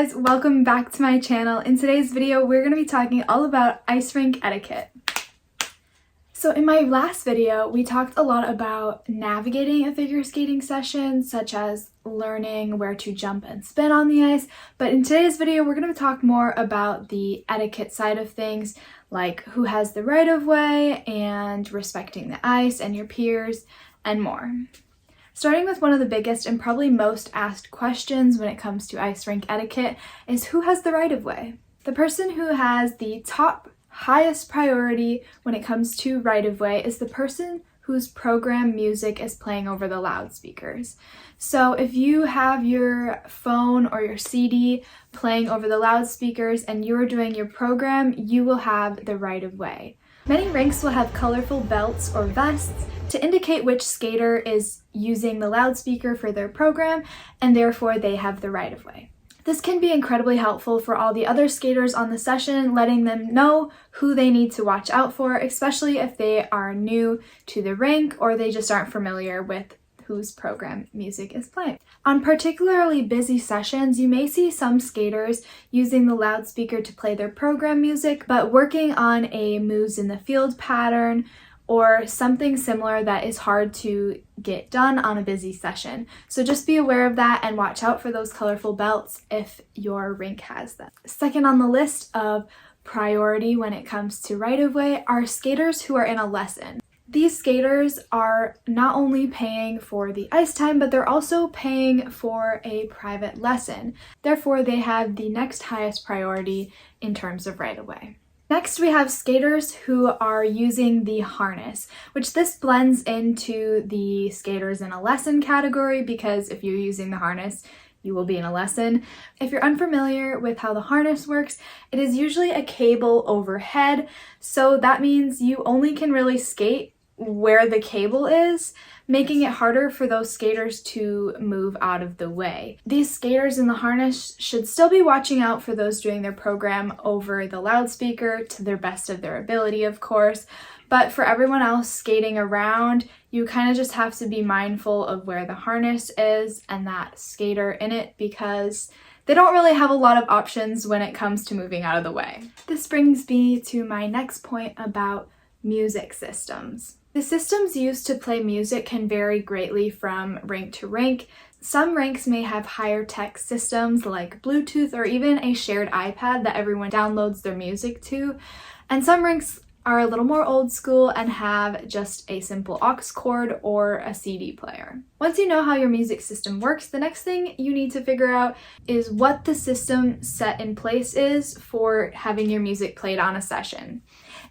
guys, welcome back to my channel. In today's video, we're going to be talking all about ice rink etiquette. So in my last video, we talked a lot about navigating a figure skating session, such as learning where to jump and spin on the ice. But in today's video, we're going to talk more about the etiquette side of things, like who has the right of way and respecting the ice and your peers and more. Starting with one of the biggest and probably most asked questions when it comes to ice rink etiquette is who has the right of way? The person who has the highest priority when it comes to right of way is the person whose program music is playing over the loudspeakers. So if you have your phone or your CD playing over the loudspeakers and you're doing your program, you will have the right of way. Many rinks will have colorful belts or vests to indicate which skater is using the loudspeaker for their program, and therefore they have the right of way. This can be incredibly helpful for all the other skaters on the session, letting them know who they need to watch out for, especially if they are new to the rink or they just aren't familiar with whose program music is playing. On particularly busy sessions, you may see some skaters using the loudspeaker to play their program music, but working on a moves in the field pattern or something similar that is hard to get done on a busy session. So just be aware of that and watch out for those colorful belts if your rink has them. Second on the list of priority when it comes to right of way are skaters who are in a lesson. These skaters are not only paying for the ice time, but they're also paying for a private lesson. Therefore, they have the next highest priority in terms of right of way. Next, we have skaters who are using the harness, which this blends into the skaters in a lesson category because if you're using the harness, you will be in a lesson. If you're unfamiliar with how the harness works, it is usually a cable overhead, so that means you only can really skate where the cable is, making it harder for those skaters to move out of the way. These skaters in the harness should still be watching out for those doing their program over the loudspeaker to their best of their ability, of course, but for everyone else skating around, you kind of just have to be mindful of where the harness is and that skater in it because they don't really have a lot of options when it comes to moving out of the way. This brings me to my next point about music systems. The systems used to play music can vary greatly from rink to rink. Some rinks may have higher tech systems like Bluetooth or even a shared iPad that everyone downloads their music to, and some rinks are a little more old school and have just a simple aux cord or a CD player. Once you know how your music system works, the next thing you need to figure out is what the system set in place is for having your music played on a session.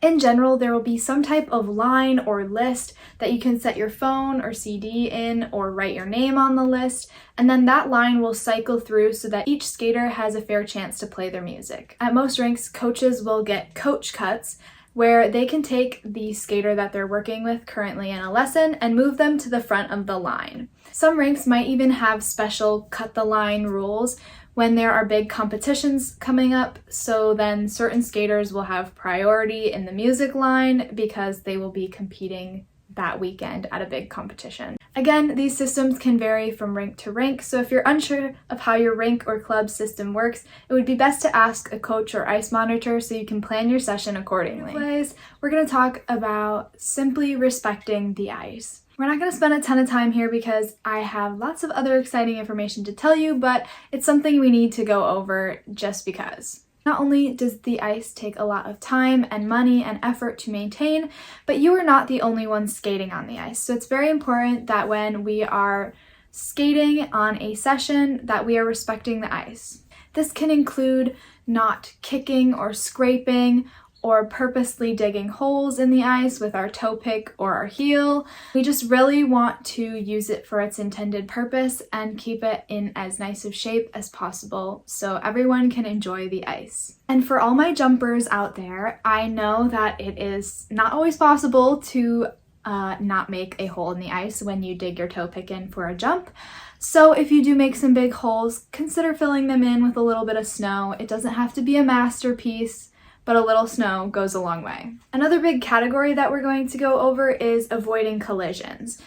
In general, there will be some type of line or list that you can set your phone or CD in or write your name on the list, and then that line will cycle through so that each skater has a fair chance to play their music. At most rinks, coaches will get coach cuts, where they can take the skater that they're working with currently in a lesson and move them to the front of the line. Some rinks might even have special cut the line rules when there are big competitions coming up, so then certain skaters will have priority in the music line because they will be competing that weekend at a big competition. Again, these systems can vary from rink to rink, so if you're unsure of how your rink or club system works, it would be best to ask a coach or ice monitor so you can plan your session accordingly. Anyways, we're going to talk about simply respecting the ice. We're not going to spend a ton of time here because I have lots of other exciting information to tell you, but it's something we need to go over just because. Not only does the ice take a lot of time and money and effort to maintain, but you are not the only one skating on the ice. So it's very important that when we are skating on a session that we are respecting the ice. This can include not kicking or scraping or purposely digging holes in the ice with our toe pick or our heel. We just really want to use it for its intended purpose and keep it in as nice of shape as possible so everyone can enjoy the ice. And for all my jumpers out there, I know that it is not always possible to not make a hole in the ice when you dig your toe pick in for a jump. So if you do make some big holes, consider filling them in with a little bit of snow. It doesn't have to be a masterpiece, but a little snow goes a long way. Another big category that we're going to go over is avoiding collisions.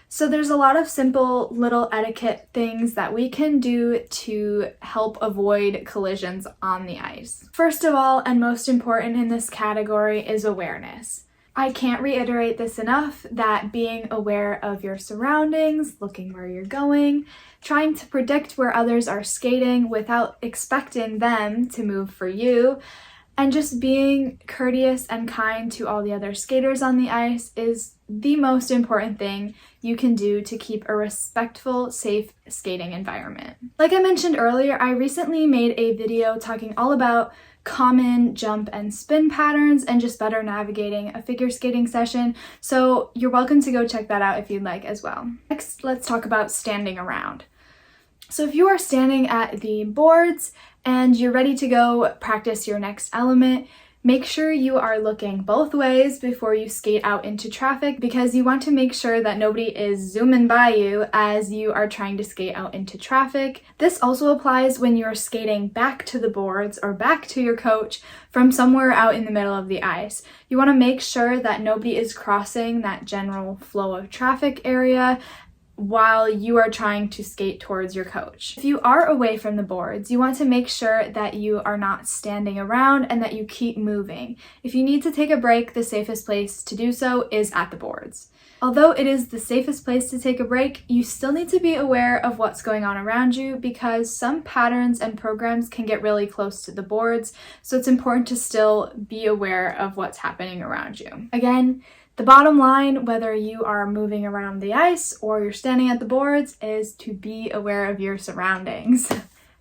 So there's a lot of simple little etiquette things that we can do to help avoid collisions on the ice. First of all, and most important in this category, is awareness. I can't reiterate this enough, that being aware of your surroundings, looking where you're going, trying to predict where others are skating without expecting them to move for you, and just being courteous and kind to all the other skaters on the ice is the most important thing you can do to keep a respectful, safe skating environment. Like I mentioned earlier, I recently made a video talking all about common jump and spin patterns and just better navigating a figure skating session, so you're welcome to go check that out if you'd like as well. Next, let's talk about standing around. So if you are standing at the boards and you're ready to go practice your next element, make sure you are looking both ways before you skate out into traffic, because you want to make sure that nobody is zooming by you as you are trying to skate out into traffic. This also applies when you're skating back to the boards or back to your coach from somewhere out in the middle of the ice. You want to make sure that nobody is crossing that general flow of traffic area while you are trying to skate towards your coach. If you are away from the boards, you want to make sure that you are not standing around and that you keep moving. If you need to take a break, the safest place to do so is at the boards. Although it is the safest place to take a break, you still need to be aware of what's going on around you, because some patterns and programs can get really close to the boards, so it's important to still be aware of what's happening around you. Again, the bottom line, whether you are moving around the ice or you're standing at the boards, is to be aware of your surroundings.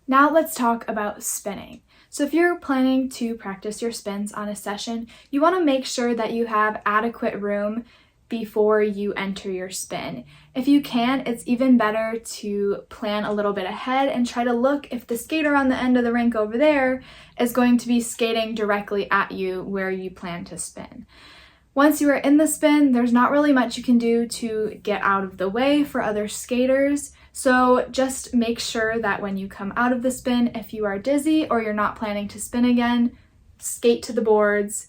Now let's talk about spinning. So if you're planning to practice your spins on a session, you want to make sure that you have adequate room before you enter your spin. If you can, it's even better to plan a little bit ahead and try to look if the skater on the end of the rink over there is going to be skating directly at you where you plan to spin. Once you are in the spin, there's not really much you can do to get out of the way for other skaters, so just make sure that when you come out of the spin, if you are dizzy or you're not planning to spin again, skate to the boards,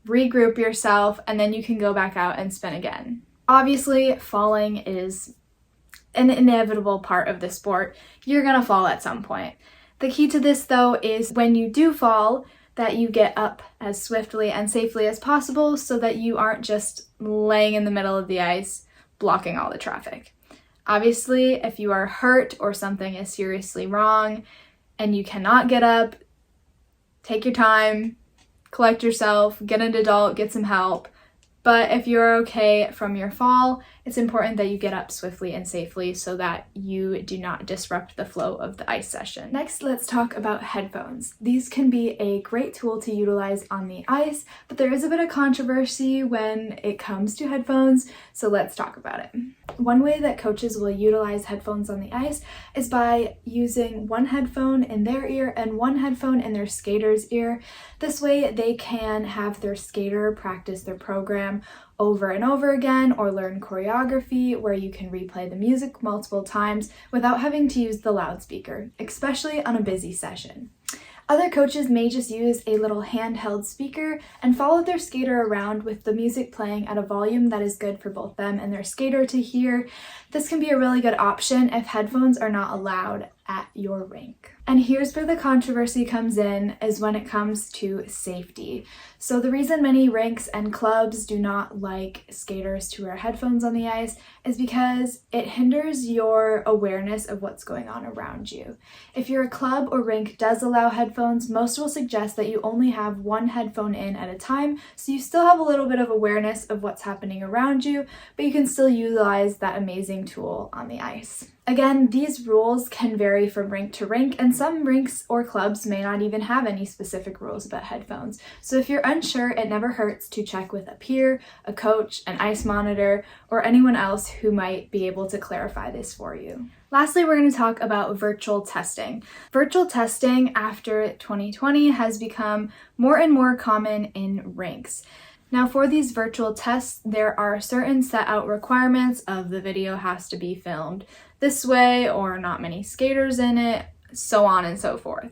regroup yourself, and then you can go back out and spin again. Obviously, falling is an inevitable part of the sport. You're gonna fall at some point. The key to this, though, is when you do fall, that you get up as swiftly and safely as possible so that you aren't just laying in the middle of the ice, blocking all the traffic. Obviously, if you are hurt or something is seriously wrong and you cannot get up, take your time, collect yourself, get an adult, get some help. But if you're okay from your fall, it's important that you get up swiftly and safely so that you do not disrupt the flow of the ice session. Next, let's talk about headphones. These can be a great tool to utilize on the ice, but there is a bit of controversy when it comes to headphones, so let's talk about it. One way that coaches will utilize headphones on the ice is by using one headphone in their ear and one headphone in their skater's ear. This way they can have their skater practice their program over and over again, or learn choreography where you can replay the music multiple times without having to use the loudspeaker, especially on a busy session. Other coaches may just use a little handheld speaker and follow their skater around with the music playing at a volume that is good for both them and their skater to hear. This can be a really good option if headphones are not allowed at your rink. And here's where the controversy comes in, is when it comes to safety. So the reason many rinks and clubs do not like skaters to wear headphones on the ice is because it hinders your awareness of what's going on around you. If your club or rink does allow headphones, most will suggest that you only have one headphone in at a time, so you still have a little bit of awareness of what's happening around you, but you can still utilize that amazing tool on the ice. Again, these rules can vary from rink to rink, and some rinks or clubs may not even have any specific rules about headphones. So if you're unsure, it never hurts to check with a peer, a coach, an ice monitor, or anyone else who might be able to clarify this for you. Lastly, we're going to talk about virtual testing. Virtual testing after 2020 has become more and more common in rinks. Now for these virtual tests, there are certain set out requirements of the video has to be filmed this way or not many skaters in it, so on and so forth.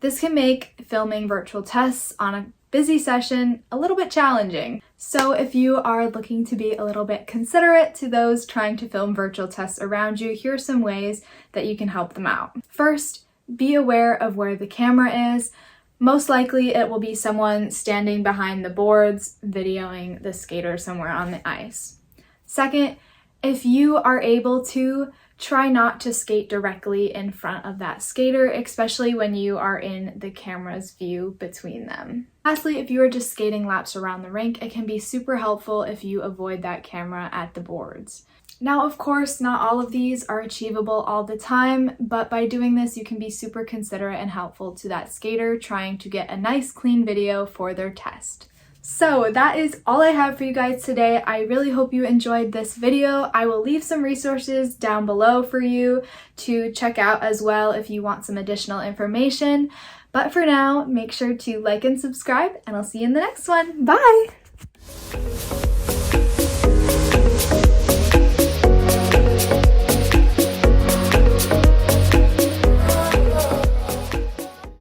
This can make filming virtual tests on a busy session a little bit challenging. So if you are looking to be a little bit considerate to those trying to film virtual tests around you, here are some ways that you can help them out. First, be aware of where the camera is. Most likely it will be someone standing behind the boards videoing the skater somewhere on the ice. Second, if you are able to, try not to skate directly in front of that skater, especially when you are in the camera's view between them. Lastly, if you are just skating laps around the rink, it can be super helpful if you avoid that camera at the boards. Now, of course, not all of these are achievable all the time, but by doing this, you can be super considerate and helpful to that skater trying to get a nice, clean video for their test. So that is all I have for you guys today. I really hope you enjoyed this video. I will leave some resources down below for you to check out as well if you want some additional information. But for now, make sure to like and subscribe, and I'll see you in the next one. Bye!